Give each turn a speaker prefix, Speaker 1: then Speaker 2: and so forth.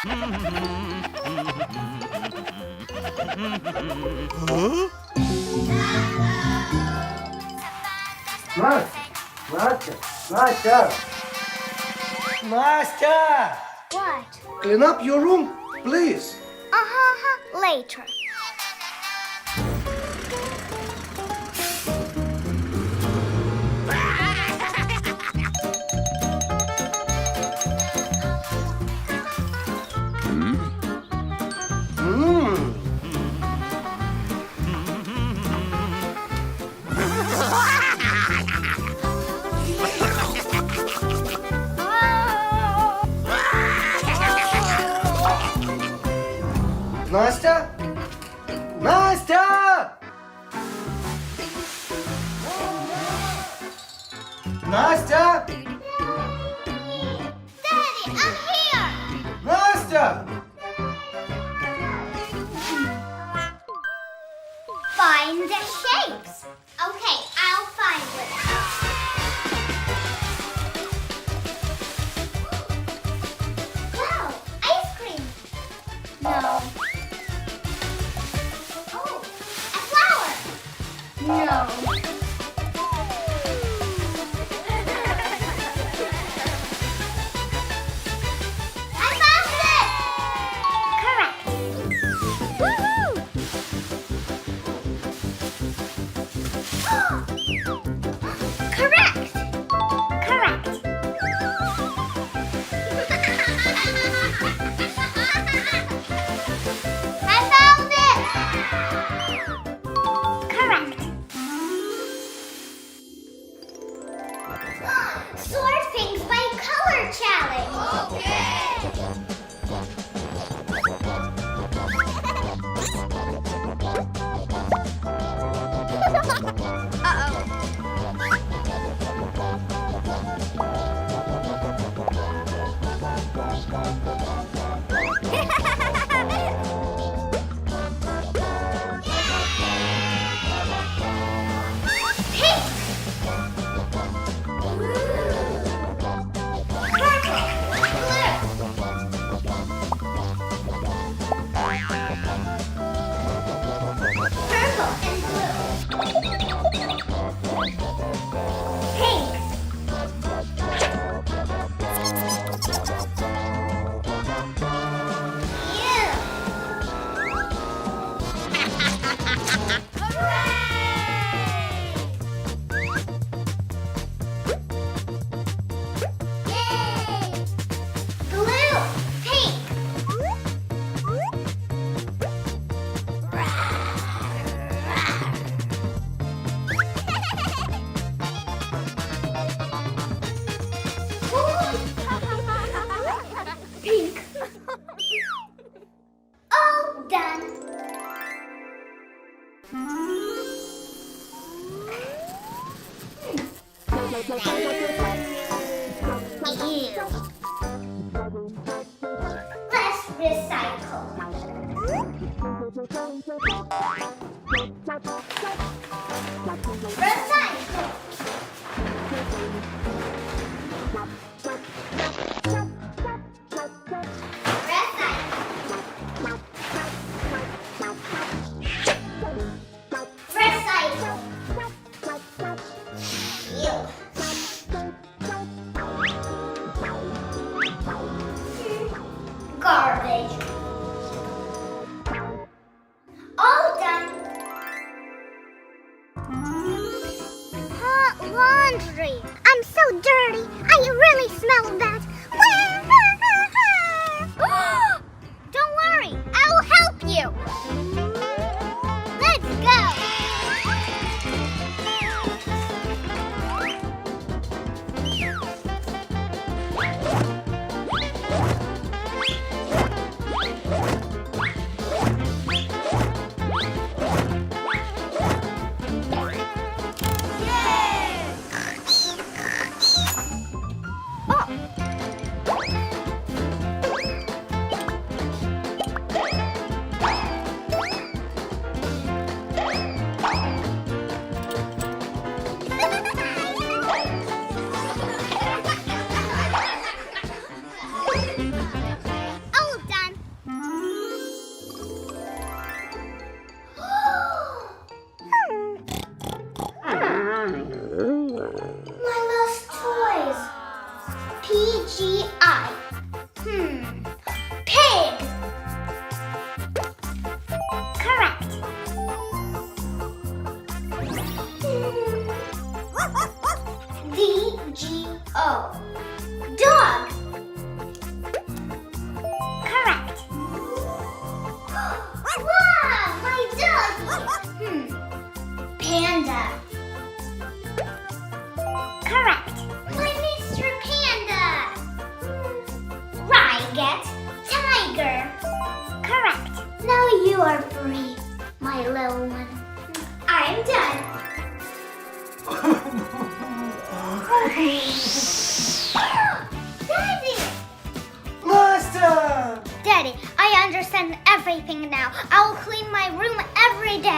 Speaker 1: Huh?
Speaker 2: Nastya! Nastya!
Speaker 3: What?
Speaker 2: Clean up your room, please.
Speaker 3: Later.
Speaker 2: Nastya? Nastya! Nastya?
Speaker 3: Daddy, I'm here!
Speaker 2: Nastya!
Speaker 3: Find the shapes. Okay, I'll find it. Wow, ice cream. No. Oh, a flower. No. I found it! Correct. Woohoo! Correct! Correct! I found it! Correct! Sort things by color challenge! Pink. All done. Ew. Let's recycle. Recycle. Recycle. Ew. Garbage. All done. Laundry. I'm so dirty. I really smell bad. Don't worry. I'll help you. Let's go. My lost toys. PGI. Pig. Correct. DGO. Dog. Correct. Wow, my doggy. Panda. Correct. My Mr. Panda. Riget. Tiger. Correct. Now you are free, my little one. I'm done. Daddy!
Speaker 2: Nastya!
Speaker 3: Daddy, I understand everything now. I'll clean my room every day.